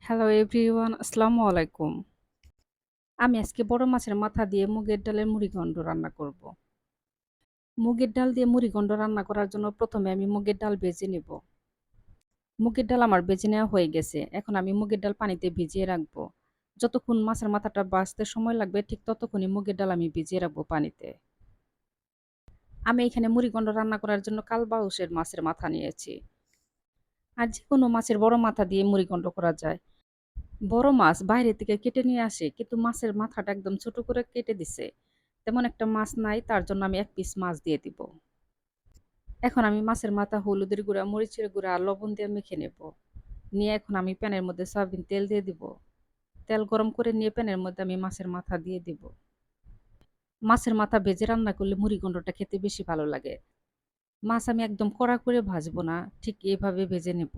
Hello everyone, আসসালামু আলাইকুম। আমি আজকে বড় মাছের মাথা দিয়ে মুগের ডালের মুড়িঘণ্ট রান্না করব। মুগের ডাল দিয়ে মুড়িঘণ্ট রান্না করার জন্য প্রথমে আমি মুগের ডাল ভেজে নেব। মুগের ডাল আমার ভেজে নেওয়া হয়ে গেছে। এখন আমি মুগের ডাল পানিতে ভিজিয়ে রাখবো। যতক্ষণ মাছের মাথাটা ভাজতে সময় লাগবে ঠিক ততক্ষণই মুগের ডাল আমি ভিজিয়ে রাখবো পানিতে। আমি এখানে মুড়িঘণ্ট রান্না করার জন্য কালবাউসের মাছের মাথা নিয়েছি। আর যেকোনো মাছের বড় মাথা দিয়ে মুড়িঘণ্ট করা যায়। বড় মাছ বাইরে থেকে কেটে নিয়ে আসে কিন্তু মাছের মাথাটা একদম ছোট করে কেটে দিছে। তেমন একটা মাছ নাই, তার জন্য আমি ১ পিস মাছ দিয়ে দিব। এখন আমি মাছের মাথা হলুদের গুঁড়া, মরিচের গুঁড়া আর লবণ দিয়ে মেখে নেব। নিয়ে এখন আমি প্যানের মধ্যে সয়াবিন তেল দিয়ে দিব। তেল গরম করে নিয়ে প্যানের মধ্যে আমি মাছের মাথা দিয়ে দিব। মাছের মাথা ভেজে রান্না করলে মুড়িঘণ্টটা খেতে বেশি ভালো লাগে। মাছ আমি একদম কড়া করে ভাজবো না, ঠিক এভাবে ভেজে নেব।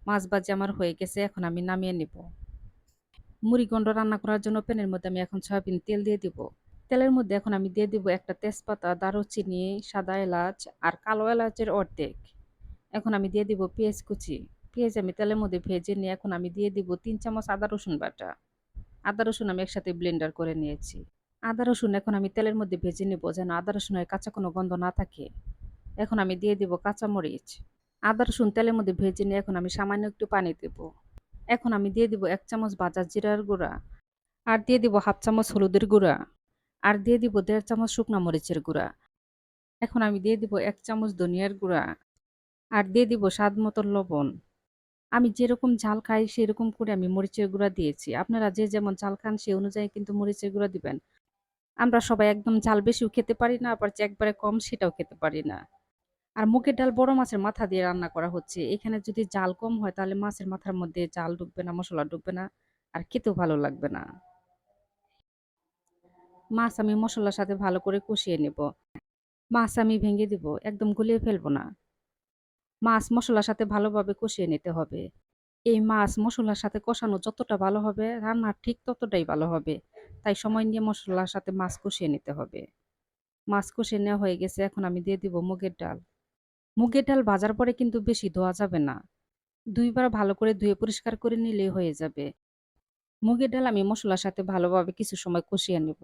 মাছ ভাজি আমার হয়ে গেছে, এখন আমি নামিয়ে নেব। মুড়িঘণ্ট রান্না করার জন্য প্যানের মধ্যে আমি এখন সয়াবিন তেল দিয়ে দিব। তেলের মধ্যে এখন আমি দিয়ে দিব একটা তেজপাতা, দারুচিনি, সাদা এলাচ আর কালো এলাচের অর্ধেক। এখন আমি দিয়ে দিব পেঁয়াজ কুচি। পেঁয়াজ আমি তেলের মধ্যে ভেজে নিয়ে এখন আমি দিয়ে দিব ৩ চামচ আদা রসুন বাটা। আদা রসুন আমি একসাথে ব্লেন্ডার করে নিয়েছি। আদা রসুন এখন আমি তেলের মধ্যে ভেজে নেব যেন আদা রসুনের কাঁচা কোনো গন্ধ না থাকে। এখন আমি দিয়ে দিব কাঁচামরিচ। আদা রসুন তেলের মধ্যে ভেজে নিয়ে এখন আমি সামান্য একটু পানি দেব। এখন আমি দিয়ে দিব ১ চামচ ভাজা জিরার গুঁড়া। আর দিয়ে দিব ১/২ চামচ হলুদের গুঁড়া। আর দিয়ে দিব ১.৫ চামচ শুকনা মরিচের গুঁড়া। এখন আমি দিয়ে দিব ১ চামচ ধনিয়ার গুঁড়া। আর দিয়ে দিব স্বাদ মতো লবণ। আমি যেরকম ঝাল খাই সেরকম করে আমি মরিচের গুঁড়া দিয়েছি। আপনারা যে যেমন ঝাল খান সে অনুযায়ী কিন্তু মরিচের গুঁড়া দিবেন। আমরা সবাই একদম ঝাল বেশিও খেতে পারি না, আবার যে একবারে কম সেটাও খেতে পারি না। আর মুগের ডাল বড় মাছের মাথা দিয়ে রান্না করা হচ্ছে। এখানে যদি জাল কম হয় তাহলে মাছের মাথার মধ্যে জাল ঢুকবে না, মসলা ঢুকবে না। আর খেতেও ভালো লাগবে না। মাছ আমি মসলার সাথে ভালো করে কষিয়ে নেব। মাছ আমি ভেঙে দিব, একদম গুলিয়ে ফেলবো না। মাছ মসলার সাথে ভালোভাবে কষিয়ে নিতে হবে। এই মাছ মসলার সাথে কষানো যতটা ভালো হবে, রান্না ঠিক ততটাই ভালো হবে। তাই সময় নিয়ে মসলার সাথে মাছ কষিয়ে নিতে হবে। মাছ কষিয়ে নেওয়া হয়ে গেছে, এখন আমি দিয়ে দিব মুগের ডাল। মুগের ডাল ভাজার পরে কিন্তু বেশি ধোয়া যাবে না। ২ বার ভালো করে ধুয়ে পরিষ্কার করে নিলেই হয়ে যাবে। মুগের ডাল আমি মসলার সাথে ভালোভাবে কিছু সময় কষিয়ে নেব।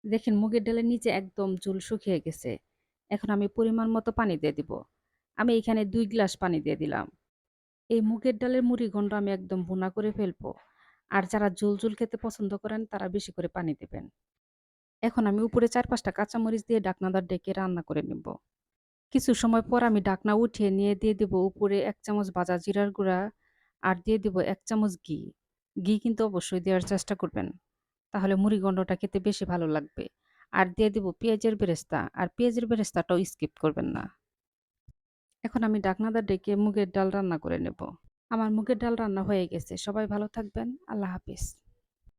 দেখেন মুগের ডালের নিচে একদম ঝোল শুকিয়ে গেছে। এখন আমি পরিমাণ মতো পানি দিয়ে দিব। আমি এখানে ২ গ্লাস পানি দিয়ে দিলাম। এই মুগের ডালের মুড়িঘণ্ট আমি একদম ভুনা করে ফেলবো। আর যারা ঝোল খেতে পছন্দ করেন তারা বেশি করে পানি দিবেন। এখন আমি উপরে ৪-৫ টা কাঁচামরিচ দিয়ে ঢাকনাটা ডেকে রান্না করে নেব। কিছু সময় পর আমি ঢাকনা উঠিয়ে নিয়ে দিয়ে দিব উপরে ১ চামচ ভাজা জিরার গুঁড়া আর দিয়ে দিব ১ চামচ ঘি। ঘি কিন্তু অবশ্যই দেওয়ার চেষ্টা করবেন। তাহলে মুড়িঘণ্টটা খেতে বেশি ভালো লাগবে। আর দিয়ে দিব পেঁয়াজের বেরেস্তা। আর পেঁয়াজের বেরেস্তাটাও স্কিপ করবেন না। এখন আমি ঢাকনাটা ডেকে মুগের ডাল রান্না করে নেব। আমার মুগের ডাল রান্না হয়ে গেছে। সবাই ভালো থাকবেন। আল্লাহ হাফেজ।